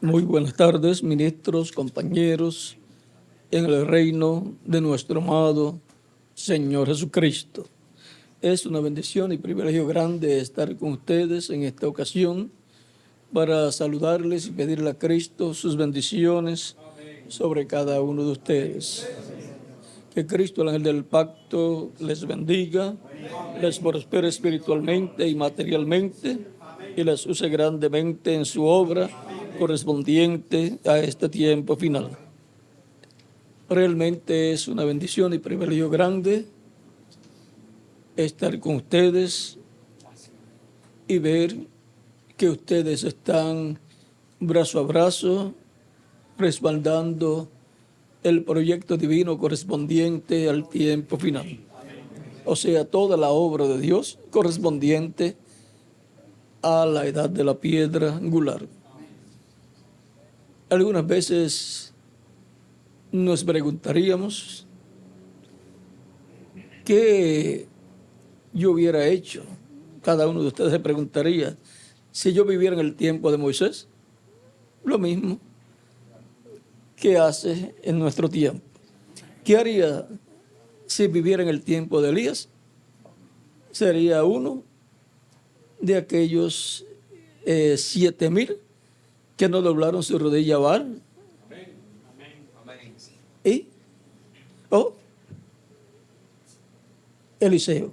Muy buenas tardes, ministros, compañeros, en el reino de nuestro amado Señor Jesucristo. Es una bendición y privilegio grande estar con ustedes en esta ocasión para saludarles y pedirle a Cristo sus bendiciones sobre cada uno de ustedes. Que Cristo, el ángel del pacto, les bendiga, les prospere espiritualmente y materialmente y les use grandemente en su obra correspondiente a este tiempo final. Realmente es una bendición y privilegio grande estar con ustedes y ver que ustedes están brazo a brazo respaldando el proyecto divino correspondiente al tiempo final. O sea, toda la obra de Dios correspondiente a la edad de la piedra angular. Algunas veces nos preguntaríamos qué yo hubiera hecho. Cada uno de ustedes se preguntaría, si yo viviera en el tiempo de Moisés, lo mismo que hace en nuestro tiempo. ¿Qué haría si viviera en el tiempo de Elías? Sería uno de aquellos 7,000 que no doblaron su rodilla a Baal. Y Eliseo.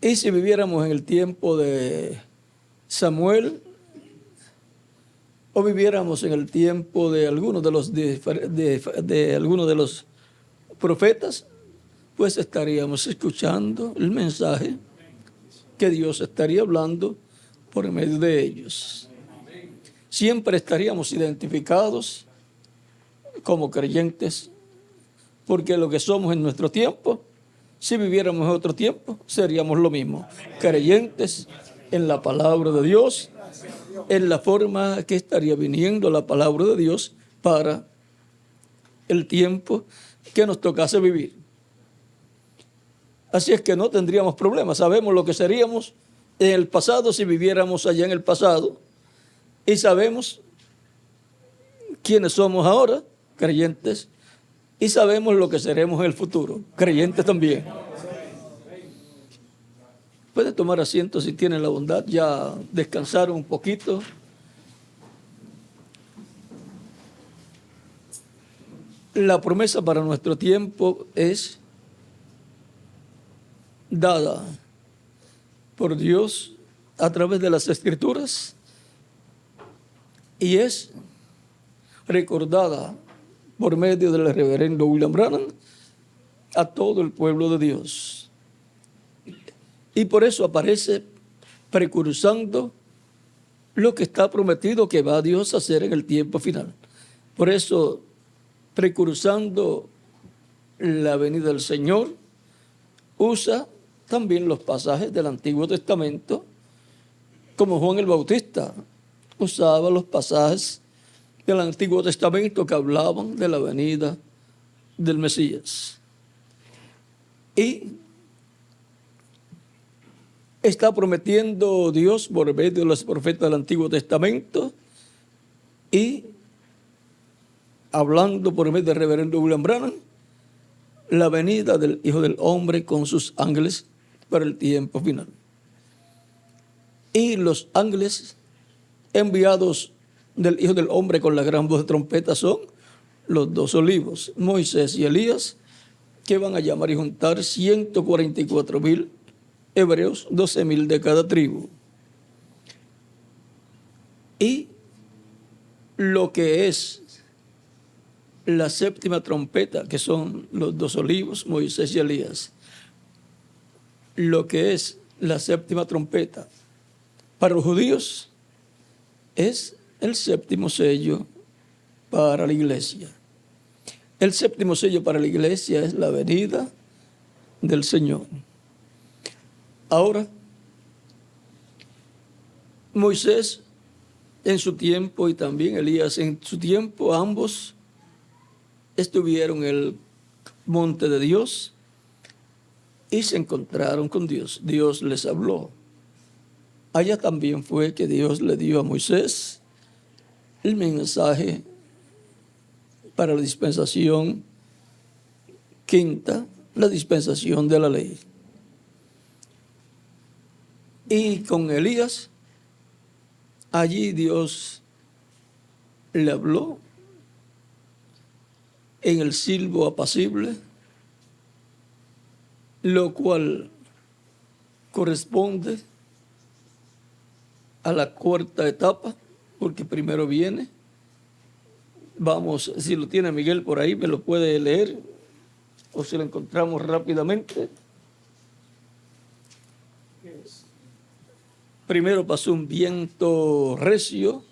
Y si viviéramos en el tiempo de Samuel, o viviéramos en el tiempo de algunos de los profetas, pues estaríamos escuchando el mensaje que Dios estaría hablando por medio de ellos. Siempre estaríamos identificados como creyentes, porque lo que somos en nuestro tiempo, si viviéramos en otro tiempo, seríamos lo mismo, creyentes en la palabra de Dios, en la forma que estaría viniendo la palabra de Dios para el tiempo que nos tocase vivir. Así es que no tendríamos problemas. Sabemos lo que seríamos en el pasado si viviéramos allá en el pasado, y sabemos quiénes somos ahora, creyentes, y sabemos lo que seremos en el futuro, creyentes también. Puede tomar asiento si tienen la bondad, ya descansaron un poquito. La promesa para nuestro tiempo es dada por Dios a través de las Escrituras y es recordada por medio del reverendo William Branham a todo el pueblo de Dios. Y por eso aparece precursando lo que está prometido que va Dios a hacer en el tiempo final. Por eso, precursando la venida del Señor, usa también los pasajes del Antiguo Testamento, como Juan el Bautista usaba los pasajes del Antiguo Testamento que hablaban de la venida del Mesías. Y está prometiendo Dios por medio de los profetas del Antiguo Testamento y hablando por medio del reverendo William Branham la venida del Hijo del Hombre con sus ángeles para el tiempo final. Y los ángeles enviados del Hijo del Hombre con la gran voz de trompeta son los 2 olivos, Moisés y Elías, que van a llamar y juntar 144,000 hebreos, 12,000 de cada tribu. Y lo que es la séptima trompeta, que son los 2 olivos, Moisés y Elías. Lo que es la séptima trompeta para los judíos es el séptimo sello para la iglesia. El séptimo sello para la iglesia es la venida del Señor. Ahora, Moisés en su tiempo y también Elías en su tiempo, ambos estuvieron en el monte de Dios y se encontraron con Dios. Dios les habló allá también fue que Dios le dio a Moisés el mensaje para la dispensación quinta, la dispensación de la ley. Y con Elías, allí Dios le habló en el silbo apacible, lo cual corresponde a la cuarta etapa, porque primero viene. Vamos, si lo tiene Miguel por ahí, me lo puede leer, o si lo encontramos rápidamente. Primero pasó un viento recio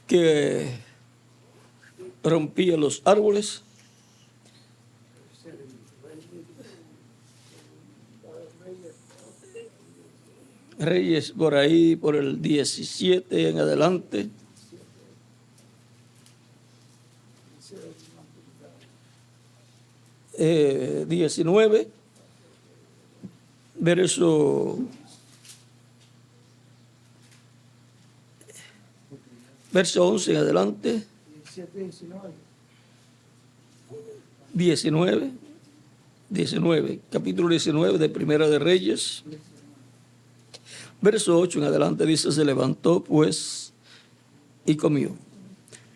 que rompía los árboles. Reyes por ahí, por el 17 en adelante. Eh, 19, verso 11 en adelante. 19, capítulo 19 de Primera de Reyes. Verso 8 en adelante dice, se levantó pues y comió.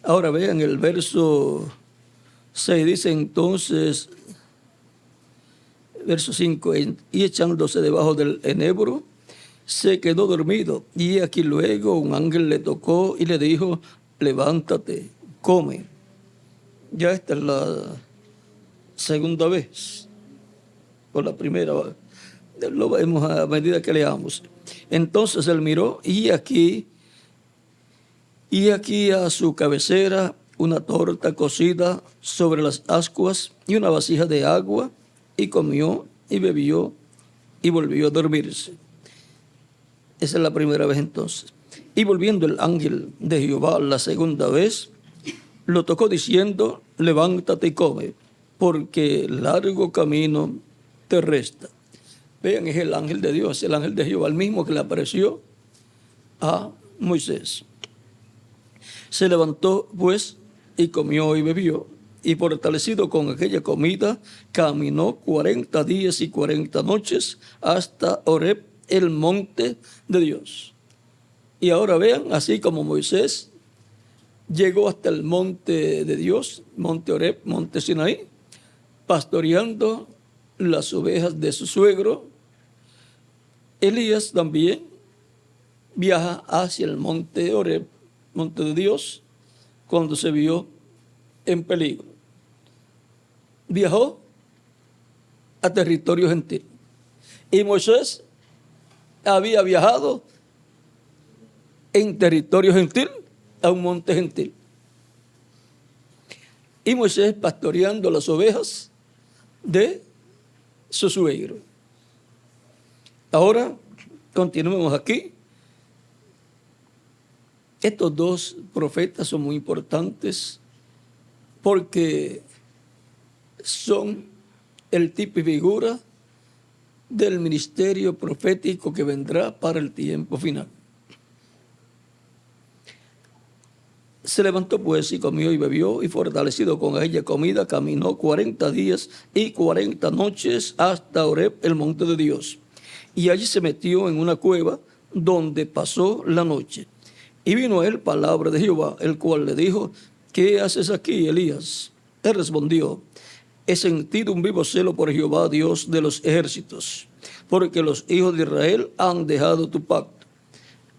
Ahora vean el verso 6, dice entonces, verso 5, y echándose debajo del enebro, se quedó dormido. Y aquí luego un ángel le tocó y le dijo, levántate, come. Ya esta es la segunda vez, por la primera, lo vemos a medida que leamos. Entonces él miró y aquí a su cabecera una torta cocida sobre las ascuas y una vasija de agua, y comió y bebió y volvió a dormirse. Esa es la primera vez entonces. Y volviendo el ángel de Jehová la segunda vez, lo tocó diciendo, levántate y come, porque largo camino te resta. Vean, es el ángel de Dios, el ángel de Jehová, el mismo que le apareció a Moisés. Se levantó pues y comió y bebió, y fortalecido con aquella comida, caminó 40 días y 40 noches hasta Horeb, el monte de Dios. Y ahora vean, así como Moisés llegó hasta el monte de Dios, monte Horeb, monte Sinaí, pastoreando las ovejas de su suegro, Elías también viaja hacia el monte Horeb, monte de Dios, cuando se vio en peligro. Viajó a territorio gentil. Y Moisés había viajado en territorio gentil a un monte gentil. Y Moisés pastoreando las ovejas de su suegro. Ahora, continuemos aquí. Estos dos profetas son muy importantes porque son el tipo y figura del ministerio profético que vendrá para el tiempo final. Se levantó pues y comió y bebió, y fortalecido con aquella comida, caminó 40 días y 40 noches hasta Horeb, el monte de Dios. Y allí se metió en una cueva donde pasó la noche. Y vino a él palabra de Jehová, el cual le dijo, ¿qué haces aquí, Elías? Él respondió, he sentido un vivo celo por Jehová, Dios de los ejércitos, porque los hijos de Israel han dejado tu pacto,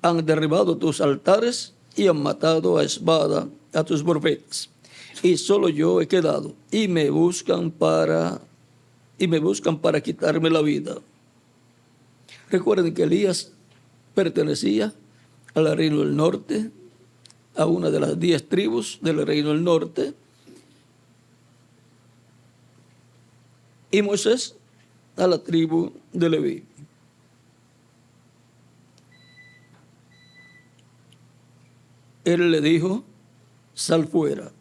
han derribado tus altares y han matado a espada a tus profetas. Y solo yo he quedado, y me buscan para quitarme la vida. Recuerden que Elías pertenecía al reino del norte, a una de las 10 tribus del reino del norte, y Moisés a la tribu de Leví. Él le dijo, sal fuera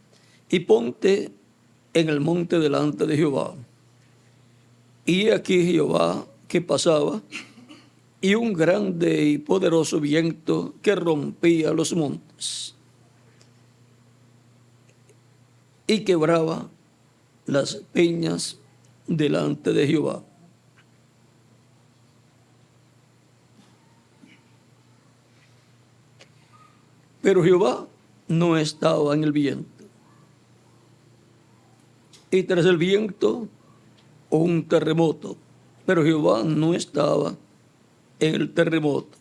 y ponte en el monte delante de Jehová. Y aquí Jehová que pasaba, y un grande y poderoso viento que rompía los montes y quebraba las peñas delante de Jehová. Pero Jehová no estaba en el viento. Y tras el viento, un terremoto. Pero Jehová no estaba en el terremoto.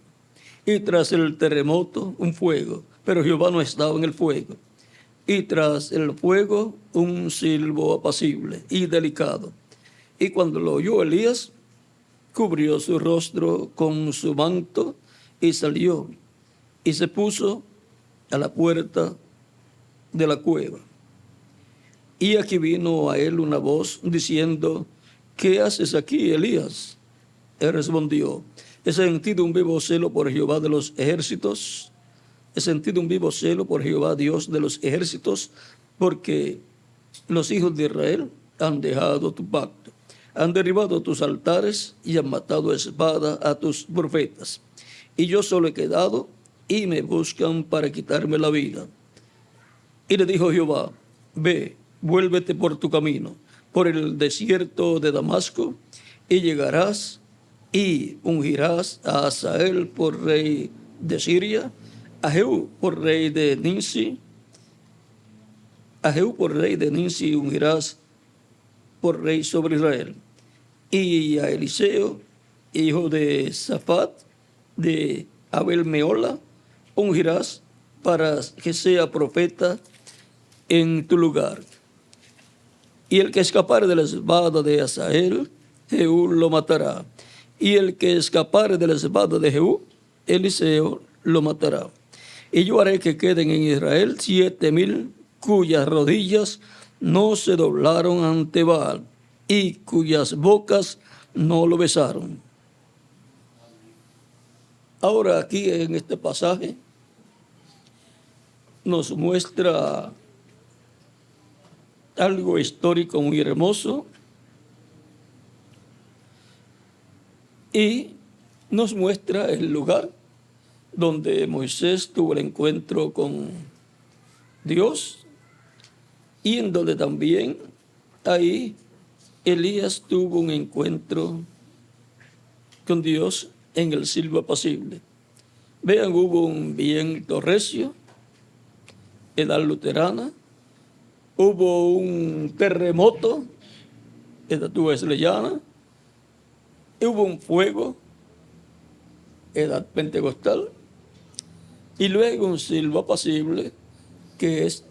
Y tras el terremoto, un fuego. Pero Jehová no estaba en el fuego. Y tras el fuego, un silbo apacible y delicado. Y cuando lo oyó Elías, cubrió su rostro con su manto y salió. Y se puso a la puerta de la cueva. Y aquí vino a él una voz diciendo: ¿qué haces aquí, Elías? Él respondió: he sentido un vivo celo por Jehová de los ejércitos. He sentido un vivo celo por Jehová, Dios de los ejércitos, porque los hijos de Israel han dejado tu pacto, han derribado tus altares y han matado a espada a tus profetas. Y yo solo he quedado y me buscan para quitarme la vida. Y le dijo Jehová: ve, vuélvete por tu camino, por el desierto de Damasco, y llegarás y ungirás a Hazael por rey de Siria, a Jehú por rey de Ninsi, ungirás por rey sobre Israel, y a Eliseo, hijo de Safat, de Abel Meola, ungirás para que sea profeta en tu lugar. Y el que escapare de la espada de Hazael, Jehú lo matará. Y el que escapare de la espada de Jehú, Eliseo lo matará. Y yo haré que queden en Israel 7,000 cuyas rodillas no se doblaron ante Baal y cuyas bocas no lo besaron. Ahora aquí en este pasaje nos muestra algo histórico muy hermoso y nos muestra el lugar donde Moisés tuvo el encuentro con Dios y en donde también ahí Elías tuvo un encuentro con Dios en el silbo apacible. Vean, hubo un viento recio, edad luterana, hubo un terremoto, edad wesleyana, hubo un fuego, edad pentecostal, y luego un silbo apacible, que es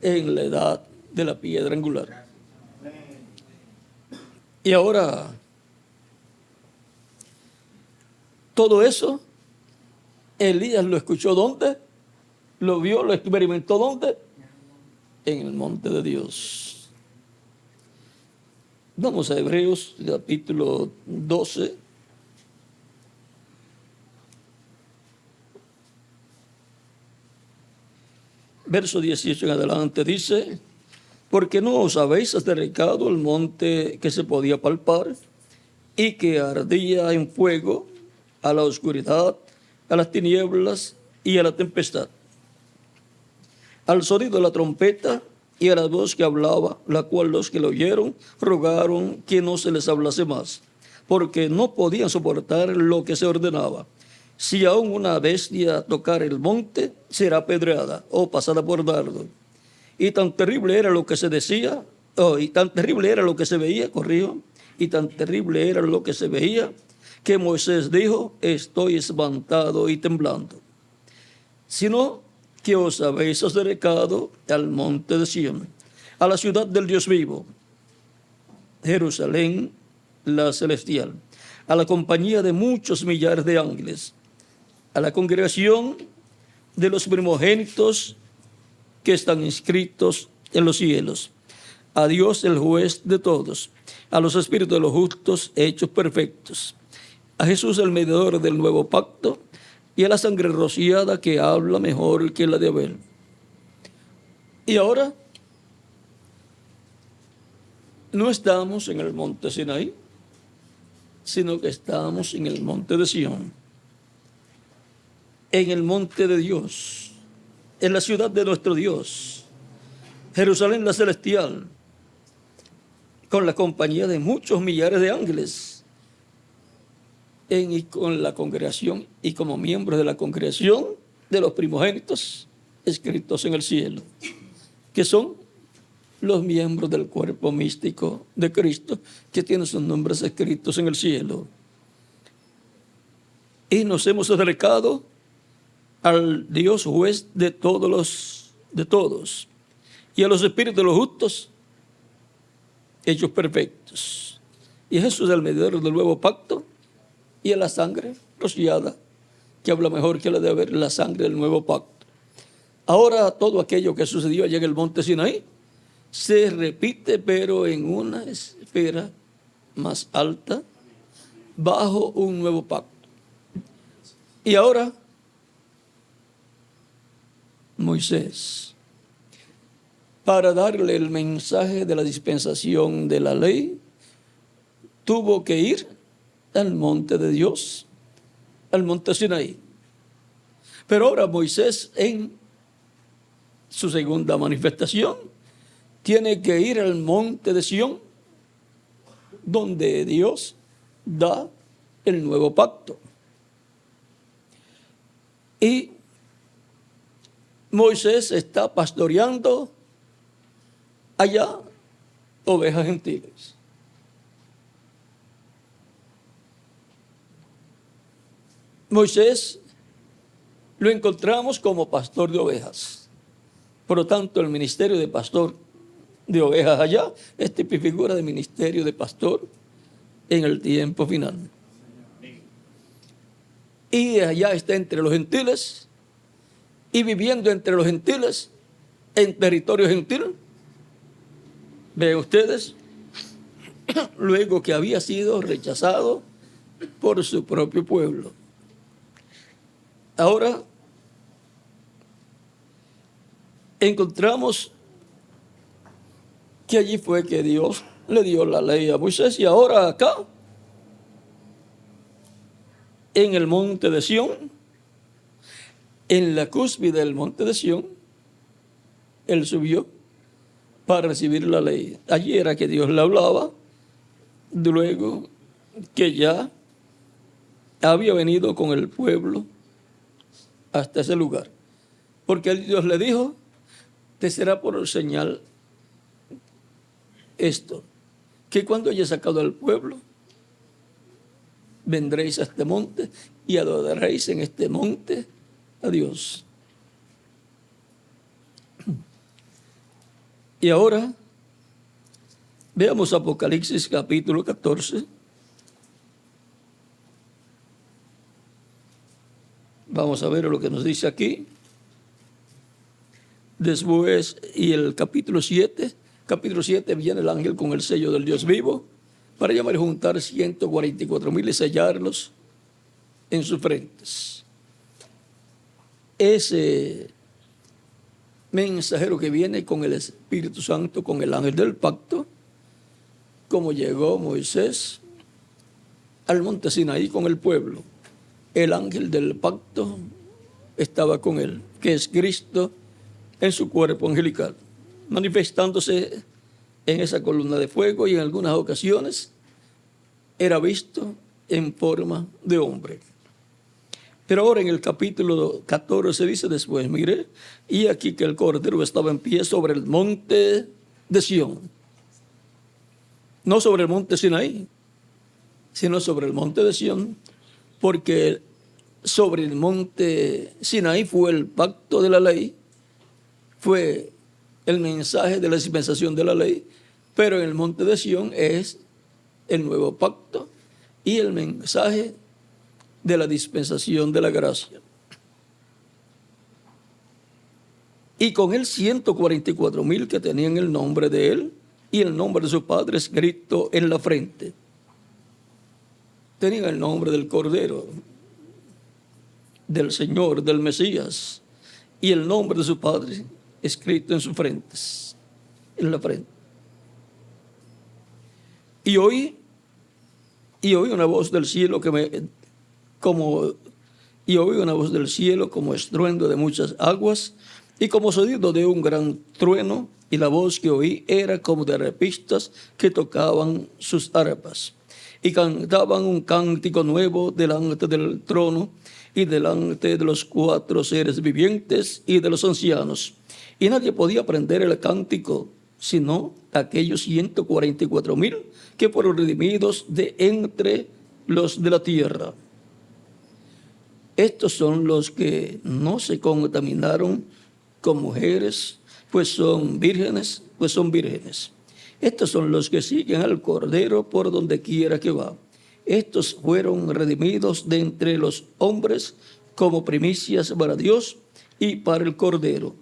en la edad de la piedra angular. Y ahora, todo eso, Elías lo escuchó ¿dónde? Lo vio, lo experimentó ¿dónde? En el monte de Dios. Vamos a Hebreos, capítulo 12. Verso 18 en adelante dice: porque no os habéis acercado al monte que se podía palpar y que ardía en fuego, a la oscuridad, a las tinieblas y a la tempestad, al sonido de la trompeta y a la voz que hablaba, la cual los que lo oyeron rogaron que no se les hablase más, porque no podían soportar lo que se ordenaba. Si aún una bestia tocar el monte, será apedreada o pasada por dardo. Y tan terrible era lo que se decía, y tan terrible era lo que se veía, y tan terrible era lo que se veía, que Moisés dijo: estoy espantado y temblando. Sino que os habéis acercado al monte de Sión, a la ciudad del Dios vivo, Jerusalén la celestial, a la compañía de muchos millares de ángeles, a la congregación de los primogénitos que están inscritos en los cielos, a Dios el juez de todos, a los espíritus de los justos hechos perfectos, a Jesús el mediador del nuevo pacto, y a la sangre rociada que habla mejor que la de Abel. Y ahora no estamos en el monte Sinaí, sino que estamos en el monte de Sión, en el monte de Dios, en la ciudad de nuestro Dios, Jerusalén la celestial, con la compañía de muchos millares de ángeles, y con la congregación y como miembros de la congregación de los primogénitos escritos en el cielo, que son los miembros del cuerpo místico de Cristo, que tienen sus nombres escritos en el cielo. Y nos hemos acercado al Dios juez de todos, y a los espíritus de los justos hechos perfectos. Y Jesús es el mediador del nuevo pacto, y a la sangre rociada, que habla mejor que la de haber la sangre del nuevo pacto. Ahora todo aquello que sucedió allá en el monte Sinaí se repite, pero en una esfera más alta, bajo un nuevo pacto. Y ahora Moisés, para darle el mensaje de la dispensación de la ley, tuvo que ir al monte de Dios, al monte Sinaí. Pero ahora Moisés, en su segunda manifestación, tiene que ir al monte de Sión, donde Dios da el nuevo pacto. Y Moisés está pastoreando allá ovejas gentiles. Moisés lo encontramos como pastor de ovejas. Por lo tanto, el ministerio de pastor de ovejas allá es figura de ministerio de pastor en el tiempo final. Y allá está entre los gentiles, y viviendo entre los gentiles, en territorio gentil. Vean ustedes, luego que había sido rechazado por su propio pueblo. Ahora encontramos que allí fue que Dios le dio la ley a Moisés, y ahora acá, en el monte de Sión, en la cúspide del monte de Sión, él subió para recibir la ley. Allí era que Dios le hablaba, luego que ya había venido con el pueblo hasta ese lugar. Porque Dios le dijo, te será por señal esto, que cuando haya sacado al pueblo, vendréis a este monte y adoraréis en este monte a Dios. Y ahora veamos Apocalipsis capítulo 14. Vamos a ver lo que nos dice aquí. Después, y el capítulo 7. Capítulo 7 viene el ángel con el sello del Dios vivo para llamar y juntar 144,000 y sellarlos en sus frentes. Ese mensajero que viene con el Espíritu Santo, con el ángel del pacto, como llegó Moisés al monte Sinaí con el pueblo, el ángel del pacto estaba con él, que es Cristo en su cuerpo angelical, manifestándose en esa columna de fuego, y en algunas ocasiones era visto en forma de hombre. Pero ahora en el capítulo 14 dice después, mire, y aquí que el Cordero estaba en pie sobre el monte de Sión. No sobre el monte Sinaí, sino sobre el monte de Sión, porque sobre el monte Sinaí fue el pacto de la ley, fue el mensaje de la dispensación de la ley, pero en el monte de Sión es el nuevo pacto y el mensaje de la dispensación de la gracia. Y con él 144,000 que tenían el nombre de él y el nombre de su padre escrito en la frente. Tenían el nombre del Cordero, del Señor, del Mesías, y el nombre de su padre escrito en sus frentes, en la frente. Y y oí una voz del cielo como estruendo de muchas aguas y como sonido de un gran trueno, y la voz que oí era como de arpistas que tocaban sus arpas y cantaban un cántico nuevo delante del trono y delante de los 4 seres vivientes y de los ancianos. Y nadie podía aprender el cántico sino aquellos 144,000 que fueron redimidos de entre los de la tierra. Estos son los que no se contaminaron con mujeres, pues son vírgenes. Estos son los que siguen al Cordero por donde quiera que va. Estos fueron redimidos de entre los hombres como primicias para Dios y para el Cordero.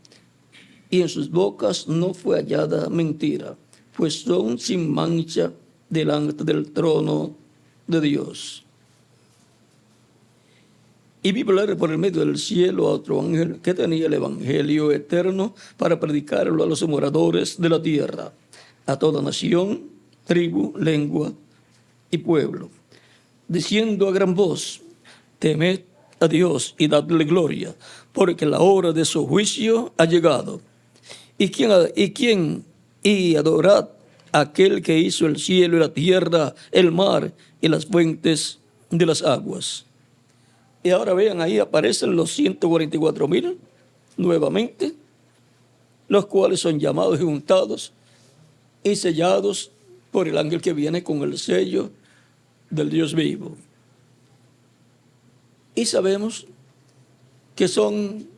Y en sus bocas no fue hallada mentira, pues son sin mancha delante del trono de Dios. Y vi volar por el medio del cielo a otro ángel que tenía el evangelio eterno para predicarlo a los moradores de la tierra, a toda nación, tribu, lengua y pueblo, diciendo a gran voz: temed a Dios y dadle gloria, porque la hora de su juicio ha llegado. Y adorad a aquel que hizo el cielo y la tierra, el mar y las fuentes de las aguas. Y ahora vean, ahí aparecen los 144,000 nuevamente, los cuales son llamados y juntados y sellados por el ángel que viene con el sello del Dios vivo. Y sabemos que son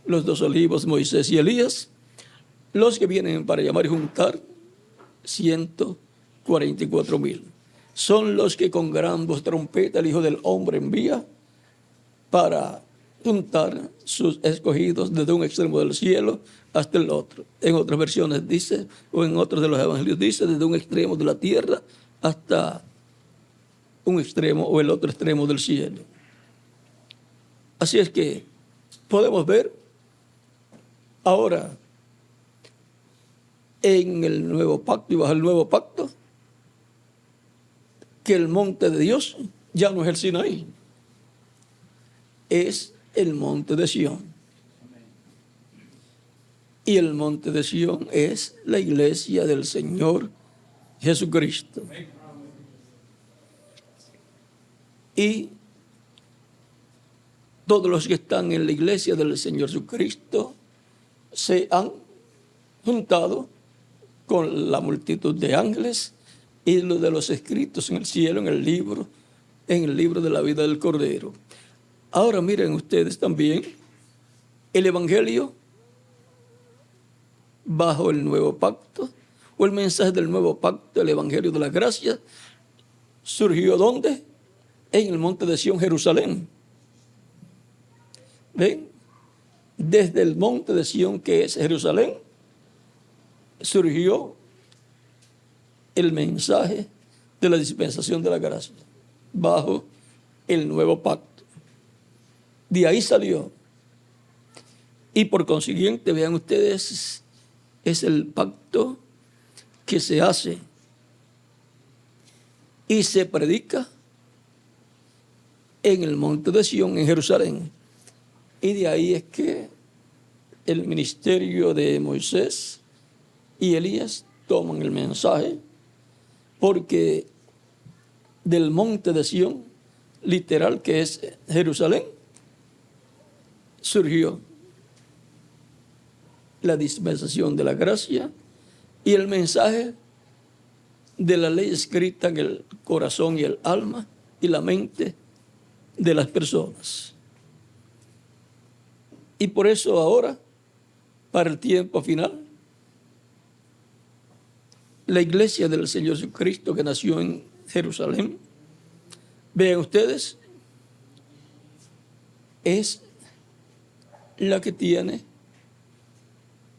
los 2 olivos, Moisés y Elías, los que vienen para llamar y juntar 144,000. Son los que con gran voz trompeta el Hijo del Hombre envía para juntar sus escogidos desde un extremo del cielo hasta el otro. En otras versiones dice, o en otros de los evangelios dice, desde un extremo de la tierra hasta un extremo o el otro extremo del cielo. Así es que podemos ver ahora en el nuevo pacto y bajo el nuevo pacto que el monte de Dios ya no es el Sinaí, es el monte de Sión. Y el monte de Sión es la iglesia del Señor Jesucristo. Y todos los que están en la iglesia del Señor Jesucristo se han juntado con la multitud de ángeles y lo de los escritos en el cielo, en el libro de la vida del Cordero. Ahora miren ustedes también el evangelio bajo el nuevo pacto, o el mensaje del nuevo pacto, el evangelio de la gracia, surgió ¿dónde? En el monte de Sión, Jerusalén. ¿Ven? Desde el monte de Sión, que es Jerusalén, surgió el mensaje de la dispensación de la gracia bajo el nuevo pacto. De ahí salió. Y por consiguiente, vean ustedes, es el pacto que se hace y se predica en el monte de Sión, en Jerusalén. Y de ahí es que el ministerio de Moisés y Elías toman el mensaje, porque del monte de Sión, literal que es Jerusalén, surgió la dispensación de la gracia y el mensaje de la ley escrita en el corazón y el alma y la mente de las personas. Y por eso ahora, para el tiempo final, la iglesia del Señor Jesucristo que nació en Jerusalén, vean ustedes, es la que tiene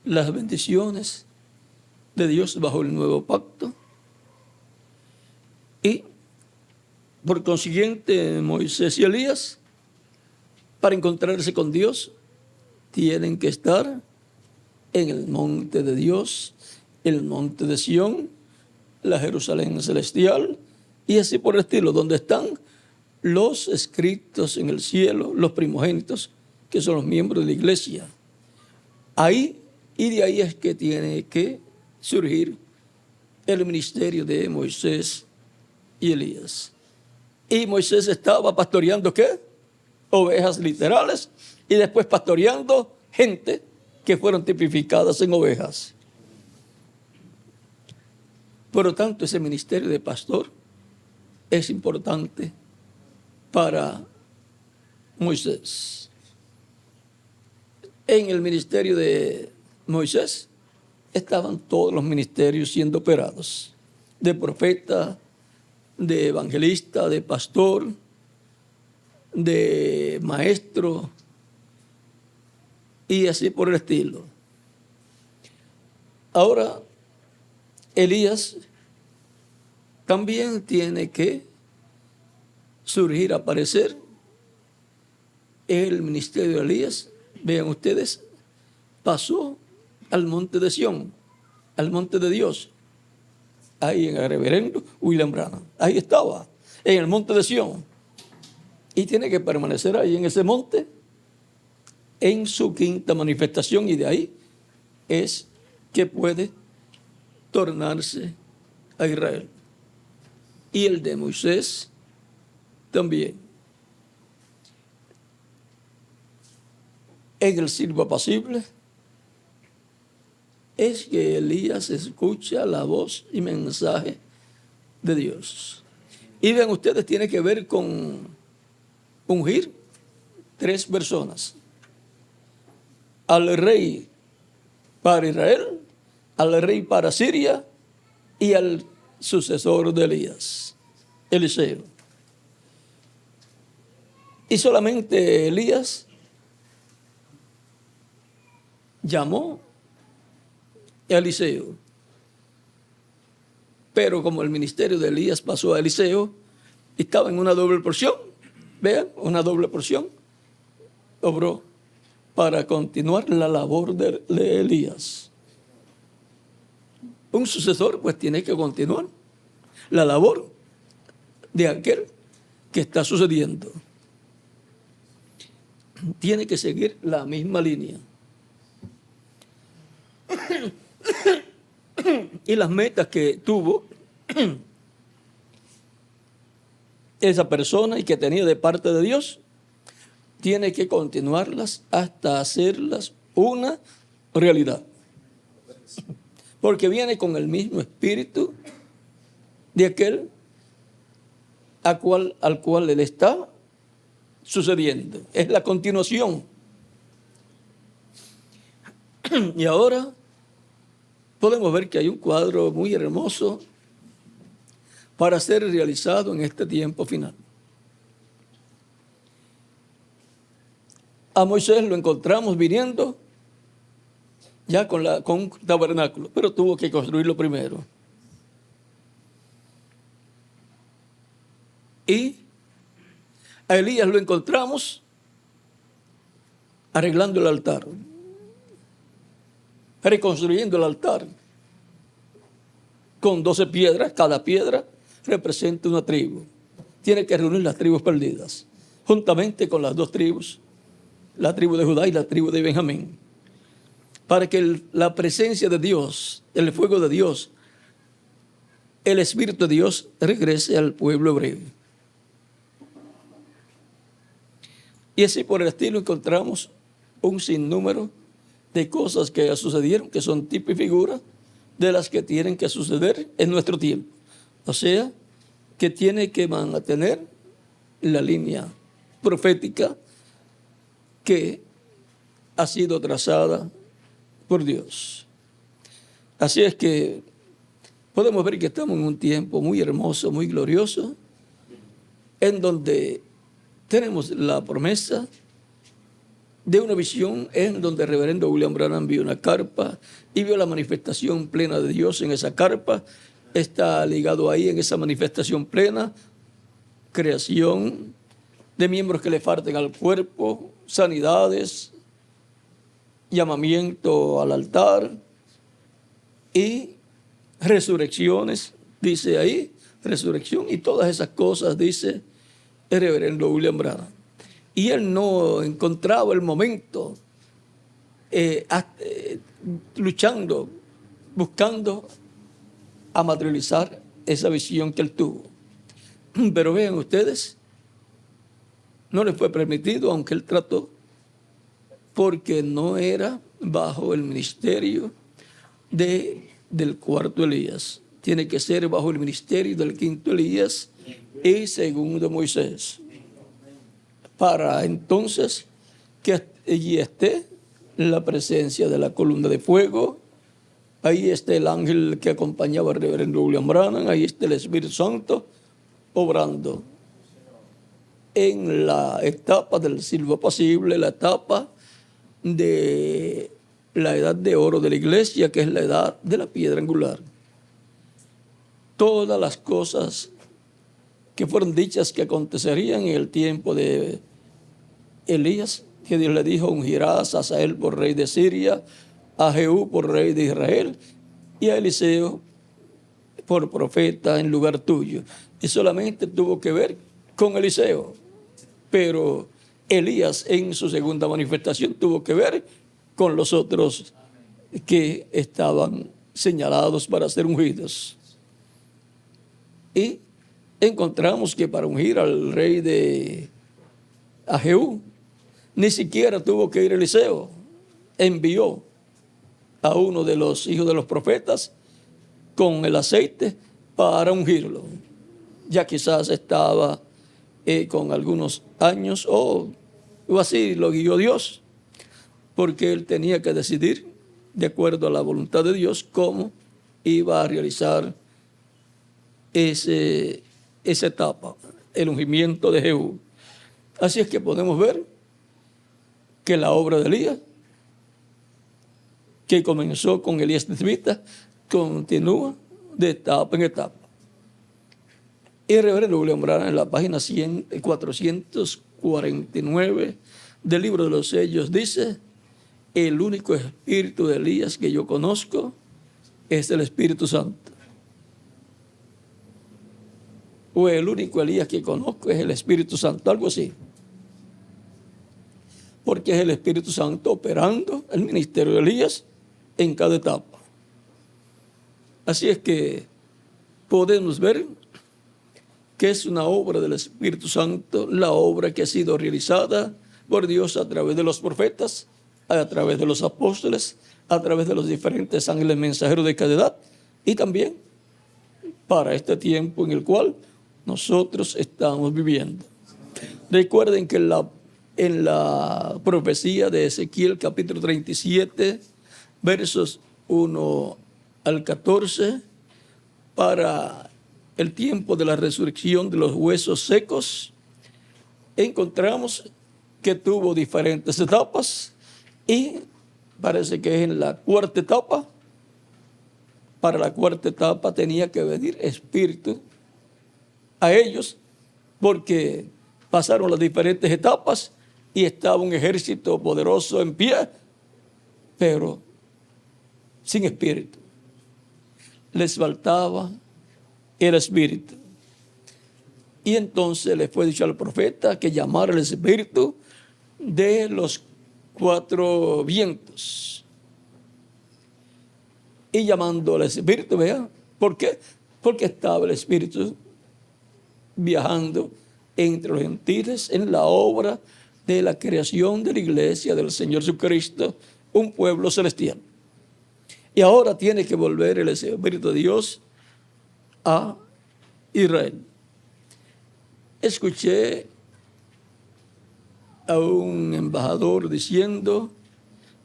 las bendiciones de Dios bajo el nuevo pacto. Y por consiguiente, Moisés y Elías, para encontrarse con Dios, tienen que estar en el monte de Dios, el monte de Sión, la Jerusalén celestial, y así por el estilo, donde están los escritos en el cielo, los primogénitos, que son los miembros de la iglesia. Ahí, y de ahí es que tiene que surgir el ministerio de Moisés y Elías. Y Moisés estaba pastoreando, ¿qué? Ovejas literales, y después pastoreando gente que fueron tipificadas en ovejas. Por lo tanto, ese ministerio de pastor es importante para Moisés. En el ministerio de Moisés estaban todos los ministerios siendo operados, de profeta, de evangelista, de pastor, de maestro, y así por el estilo. Ahora, Elías también tiene que surgir, aparecer. El ministerio de Elías, vean ustedes, pasó al monte de Sión, al monte de Dios, ahí en el reverendo William Branham. Ahí estaba, en el monte de Sión. Y tiene que permanecer ahí en ese monte, en su quinta manifestación, y de ahí es que puede tornarse a Israel. Y el de Moisés también. En el siervo apacible es que Elías escucha la voz y mensaje de Dios. Y vean ustedes, tiene que ver con ungir 3 personas: al rey para Israel, al rey para Siria y al sucesor de Elías, Eliseo. Y solamente Elías llamó a Eliseo. Pero como el ministerio de Elías pasó a Eliseo, estaba en una doble porción. Vean, una doble porción obró para continuar la labor de Elías. Un sucesor pues tiene que continuar la labor de aquel que está sucediendo. Tiene que seguir la misma línea. Y las metas que tuvo esa persona y que tenía de parte de Dios, tiene que continuarlas hasta hacerlas una realidad. Porque viene con el mismo espíritu de aquel al cual él está sucediendo. Es la continuación. Y ahora podemos ver que hay un cuadro muy hermoso para ser realizado en este tiempo final. A Moisés lo encontramos viniendo ya con un tabernáculo, pero tuvo que construirlo primero. Y a Elías lo encontramos arreglando el altar, reconstruyendo el altar con 12 piedras. Cada piedra representa una tribu. Tiene que reunir las tribus perdidas, juntamente con las 2 tribus, la tribu de Judá y la tribu de Benjamín, para que la presencia de Dios, el fuego de Dios, el Espíritu de Dios regrese al pueblo hebreo. Y así por el estilo encontramos un sinnúmero de cosas que sucedieron, que son tipo y figura de las que tienen que suceder en nuestro tiempo. O sea, que tiene que mantener la línea profética que ha sido trazada por Dios. Así es que podemos ver que estamos en un tiempo muy hermoso, muy glorioso, en donde tenemos la promesa de una visión en donde el reverendo William Branham vio una carpa y vio la manifestación plena de Dios en esa carpa. Está ligado ahí en esa manifestación plena, creación de miembros que le falten al cuerpo, sanidades, llamamiento al altar y resurrecciones, dice ahí, resurrección y todas esas cosas, dice el reverendo William Branham. Y él no encontraba el momento luchando, buscando a materializar esa visión que él tuvo. Pero vean ustedes, no le fue permitido, aunque él trató, porque no era bajo el ministerio del cuarto Elías. Tiene que ser bajo el ministerio del quinto Elías y segundo Moisés. Para entonces que allí esté la presencia de la columna de fuego, ahí está el ángel que acompañaba al reverendo William Branham, ahí está el Espíritu Santo obrando en la etapa del silbo apacible, la etapa de la edad de oro de la iglesia, que es la edad de la piedra angular. Todas las cosas que fueron dichas que acontecerían en el tiempo de Elías, que Dios le dijo: ungirás a Hazael por rey de Siria, a Jehú por rey de Israel y a Eliseo por profeta en lugar tuyo. Y solamente tuvo que ver con Eliseo, pero Elías en su segunda manifestación tuvo que ver con los otros que estaban señalados para ser ungidos. Y encontramos que para ungir al rey a Jehú, ni siquiera tuvo que ir Eliseo. Envió a uno de los hijos de los profetas con el aceite para ungirlo. Ya quizás estaba con algunos años o así lo guió Dios, porque él tenía que decidir de acuerdo a la voluntad de Dios cómo iba a realizar esa etapa, el ungimiento de Jehú. Así es que podemos ver que la obra de Elías, que comenzó con Elías Tisbita, continúa de etapa en etapa. Y el reverendo William Branham, en la página 449 del libro de los sellos, dice: el único espíritu de Elías que yo conozco es el Espíritu Santo. O el único Elías que conozco es el Espíritu Santo, algo así. Porque es el Espíritu Santo operando el ministerio de Elías en cada etapa. Así es que podemos ver que es una obra del Espíritu Santo, la obra que ha sido realizada por Dios a través de los profetas, a través de los apóstoles, a través de los diferentes ángeles mensajeros de cada edad, y también para este tiempo en el cual nosotros estamos viviendo. Recuerden que en la profecía de Ezequiel, capítulo 37, versos 1 al 14, para el tiempo de la resurrección de los huesos secos, encontramos que tuvo diferentes etapas y parece que es en la cuarta etapa. Para la cuarta etapa tenía que venir espíritu a ellos, porque pasaron las diferentes etapas y estaba un ejército poderoso en pie, pero sin espíritu. Les faltaba el espíritu. Y entonces le fue dicho al profeta que llamara el espíritu de los 4 vientos. Y llamando al espíritu, vean, ¿por qué? Porque estaba el espíritu viajando entre los gentiles en la obra de la creación de la iglesia del Señor Jesucristo, un pueblo celestial. Y ahora tiene que volver el Espíritu de Dios a Israel. Escuché a un embajador diciendo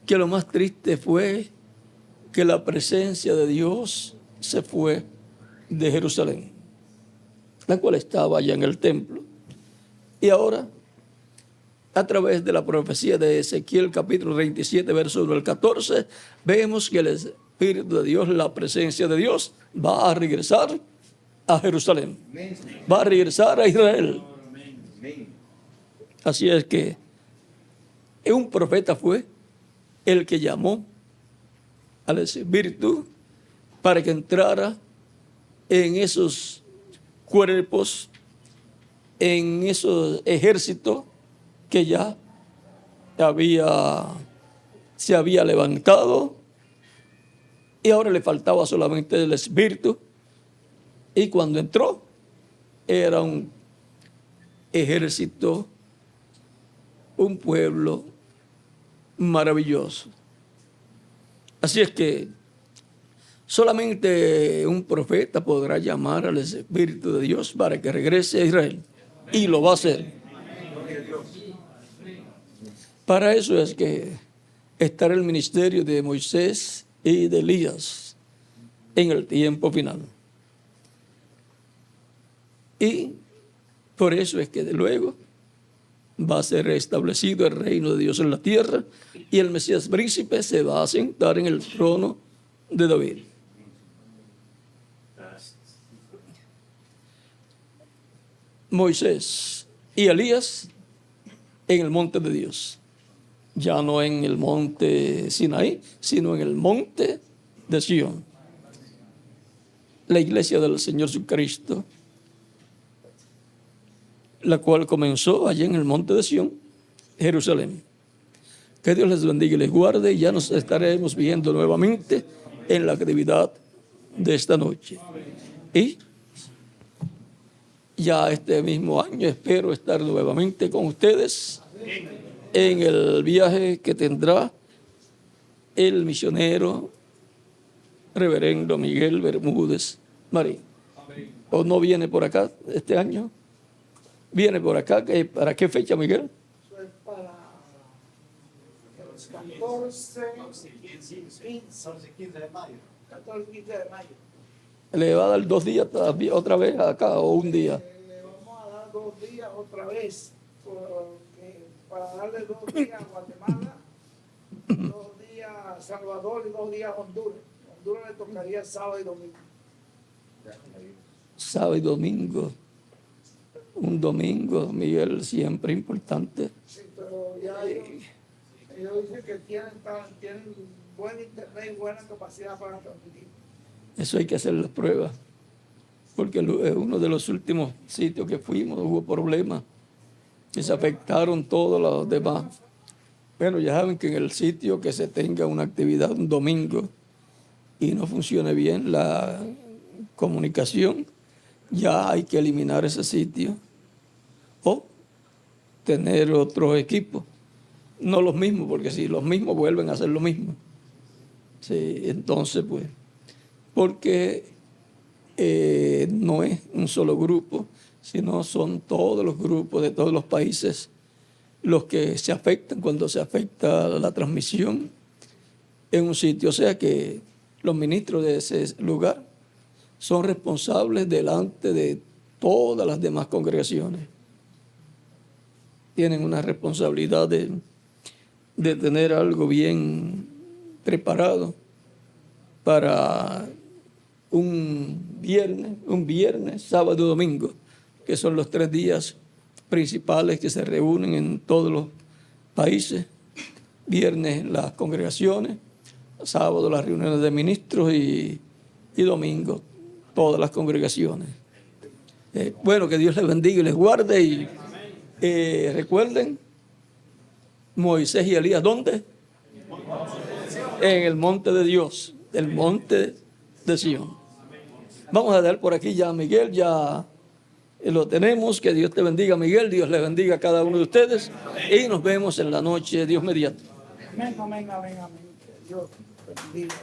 que lo más triste fue que la presencia de Dios se fue de Jerusalén, la cual estaba allá en el templo. Y ahora, a través de la profecía de Ezequiel, capítulo 37, verso 1 al 14, vemos que el Espíritu de Dios, la presencia de Dios, va a regresar a Jerusalén. Va a regresar a Israel. Así es que un profeta fue el que llamó al Espíritu para que entrara en esos cuerpos en esos ejércitos que ya se había levantado y ahora le faltaba solamente el Espíritu. Y cuando entró, era un ejército, un pueblo maravilloso. Así es que solamente un profeta podrá llamar al Espíritu de Dios para que regrese a Israel. Y lo va a hacer. Para eso es que estará el ministerio de Moisés y de Elías en el tiempo final. Y por eso es que de luego va a ser restablecido el reino de Dios en la tierra y el Mesías príncipe se va a sentar en el trono de David. Moisés y Elías en el monte de Dios. Ya no en el monte Sinaí, sino en el monte de Sión. La iglesia del Señor Jesucristo, la cual comenzó allí en el monte de Sión, Jerusalén. Que Dios les bendiga y les guarde, y ya nos estaremos viendo nuevamente en la actividad de esta noche. Y ya este mismo año espero estar nuevamente con ustedes en el viaje que tendrá el misionero reverendo Miguel Bermúdez Marín. ¿O no viene por acá este año? ¿Viene por acá? ¿Para qué fecha, Miguel? Para el 14, 15 de mayo. 14, 15 de mayo. ¿Le va a dar 2 días otra vez acá o un día? Le vamos a dar 2 días otra vez, porque para darle 2 días a Guatemala, 2 días a Salvador y 2 días a Honduras. Honduras le tocaría sábado y domingo. Sábado y domingo. Un domingo, Miguel, siempre importante. Sí, pero ya ellos dicen que tienen buen internet y buena capacidad para transmitir. Eso hay que hacer las pruebas, porque uno de los últimos sitios que fuimos hubo problemas que se afectaron todos los demás. Bueno, ya saben que en el sitio que se tenga una actividad un domingo y no funcione bien la comunicación, ya hay que eliminar ese sitio o tener otros equipos. No los mismos, porque si los mismos vuelven a hacer lo mismo. Sí, entonces, pues, porque no es un solo grupo, sino son todos los grupos de todos los países los que se afectan cuando se afecta la transmisión en un sitio. O sea que los ministros de ese lugar son responsables delante de todas las demás congregaciones. Tienen una responsabilidad de tener algo bien preparado para un viernes, sábado y domingo, que son los 3 días principales que se reúnen en todos los países. Viernes las congregaciones, sábado las reuniones de ministros y domingo todas las congregaciones. Bueno, que Dios les bendiga y les guarde. Y recuerden, Moisés y Elías, ¿dónde? En el monte de Dios, el monte de Sión. Vamos a dar por aquí ya a Miguel, ya lo tenemos. Que Dios te bendiga, Miguel. Dios le bendiga a cada uno de ustedes. Y nos vemos en la noche, Dios mediante. Amén, amén, amén, amén. Que Dios bendiga.